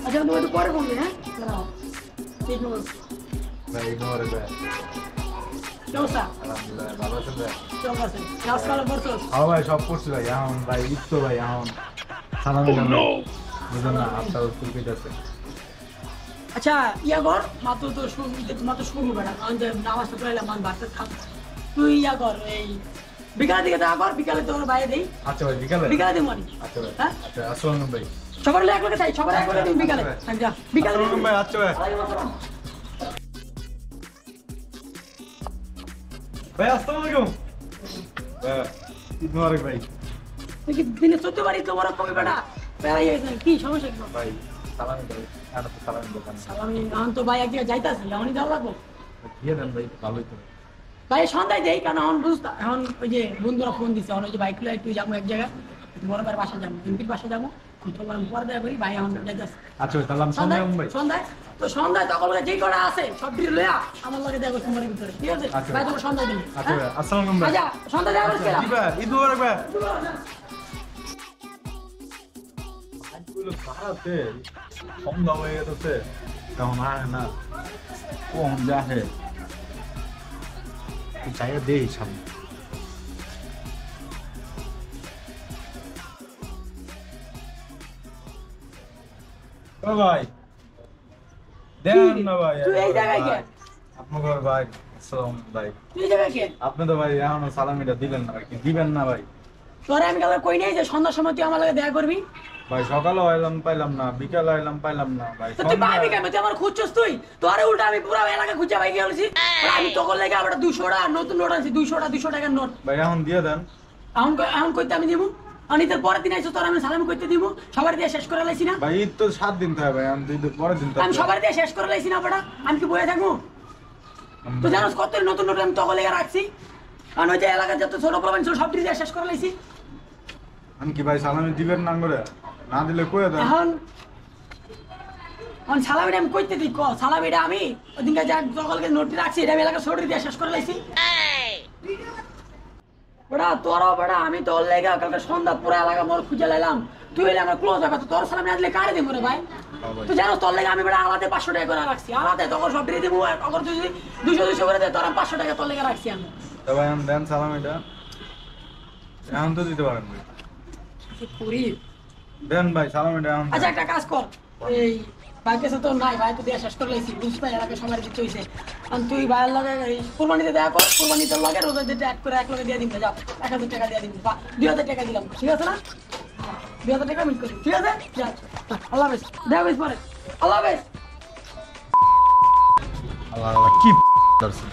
আচ্ছা তুমি একটু পরে বলবি হ্যাঁ ঠিক আছে ভাই ইগনোরে ভাই চৌসা আলহামদুলিল্লাহ ভালো আছেন ভাই চল আছে ক্লাস করা পড়ছস হ্যাঁ ভাই সব করছি ভাই এখন ভাই ঈদ তো ভাই এখন সালাম দিলাম বুঝলেন না আপনার স্কুল পেজ আছে আচ্ছা ইয়া কর মাত্র তো শুরু বেড়া কারণ যে নামাজটা পড়াইলাম মান বাচ্চা থাক তুই ইয়া কর এই বিকালের দিকে দেখা কর বিকালে তোর বাইরে দেই আচ্ছা ভাই বিকালে দিই মানি আচ্ছা ভাই হ্যাঁ আচ্ছা আসসালামু ভাই সবার এক লগে চাই সবার এক লগে দিন বিকালে যা বিকালে আসসালামু ভাই আচ্ছা ভাই ভাই আসসালামু আলাইকুম ঈদ মোবারক ভাই তুই কি দিনে 14 বারই তো বড় কমে বেড়া বেড়াই গেছে কি সমস্যা কি ভাই সালাম ভাই আর তো সালাম দোকান সালামি এখন তো ভাই এক জায়গায় যাইতাছি এখনই যাওয়া লাগবো দিয়ে দেন ভাই ভালোই তো ভাই সন্ধ্যায় দেই কারণ এখন বুঝতা এখন ওই যে বন্ধুরা ফোন দিচ্ছে এখন ওই যে বাইক লয়ে একটু যাবো এক জায়গায় বড় ভাইয়ের বাসা যাবো এমপির বাসা যাবো তোলার পরে দেখা করি ভাই এখন যাইতাছে আচ্ছা ভাই তাহলে আমি সন্ধ্যায় ভাই সন্ধ্যায় তো সন্ধ্যায় তখন যে কটা আছে সব দিন লইয়া আমার লগে দেখো তোমার ভিতরে ঠিক আছে আচ্ছা ভাই তোমার সন্ধ্যায় দিন আচ্ছা ভাই আসসালামু ভাই আচ্ছা সন্ধ্যায় দেখা করছি জি ভাই ঈদ মোবারক ভাই আজগুলো খারাপে সন্ধ্যা হয়ে গেছে তখন আর না কোন যাহে যাই দেই সামনে ও ভাই দেন না ভাই তুই এই জায়গায় কে আপনার ভাই আসসালামু ভাই তুই এই জায়গায় কে আপনি তো ভাই এখনো সালামিটা দিলেন না কি দিবেন না ভাই তোরা আমি কালকে কই নাই যে সন্ধ্যার সময় তুই আমার লগে দেখা করবি ভাই সকালে আইলাম পাইলাম না বিকালে আইলাম পাইলাম না ভাই তো তুই পাবি কেন তুই আমার খুঁজছস তুই তোরে উল্টা আমি পুরো এলাকা খুঁজে পাই গেছি আমি তোকে লেগে আবার 200 টাকা নতুন নোট আনছি 200 টাকার নোট ভাই এখন দিয়ে দেন এখন কইতে আমি দিব অনিতের পরের দিন আইছো তোর আমি সালাম কইতে দিব সবার দিয়ে শেষ করে লাইছি না ভাই ঈদ তো 7 দিন থাকে ভাই আমি 2 দিন পরের দিন আমি সবার দিয়ে শেষ করে লাইছি না বড়া আমি কি বয়ে থাকবো তুই জানোস কত নতুন নোট আমি তোকে লেগে রাখছি কারণ ওই যে এলাকার যত ছোট প্রবলেম ছিল সব দিয়ে শেষ করে লাইছি আমি কি ভাই সালামি দিবেন না করে না দিলে কই দেন এখন সালামিটা আমি কইতে দিই সালামিটা আমি ওদিনকে যা সকলকে নোটটি রাখছি এটা আমি এলাকা ছোট দিয়ে শেষ করে লাইছি বড়া তোরা বড়া আমি তোর লেগে কালকে সন্ধ্যা পুরো এলাকা মোর খুঁজে লাইলাম তুই এলে আমার ক্লোজ হবে তোর সালামি না দিলে কারে দিব রে ভাই তুই জানো তোর লেগে আমি বড়া আলাদা 500 টাকা করে রাখছি আলাদা তখন সব দিয়ে দিব তখন তুই 200 করে দে তোর 500 টাকা তোর লেগে রাখছি আমি তো ভাই আমি দেন সালামিটা এখন তো দিতে পারেন ভাই করি দেন ভাই সালামিটা এখন আচ্ছা একটা কাজ কর এই ভাই কাছে তো নাই ভাই তো দিয়ে শেষ করে লাইছি বুঝছ না এলাকা সবার দিতে হইছে কারণ তুই ভাইয়ের লগে কুরবানিতে দেখা কর কুরবানিতে লগে রোজা দিতে এক করে এক লগে দিয়ে দিবি যাও 1000 টাকা দিয়ে দিবি বা 2000 টাকা দিলাম ঠিক আছে না 2000 টাকা মিট করি ঠিক আছে যা আল্লাহ হাফেজ দেখা হইছ পরে আল্লাহ হাফেজ আল্লাহ কি দর্শন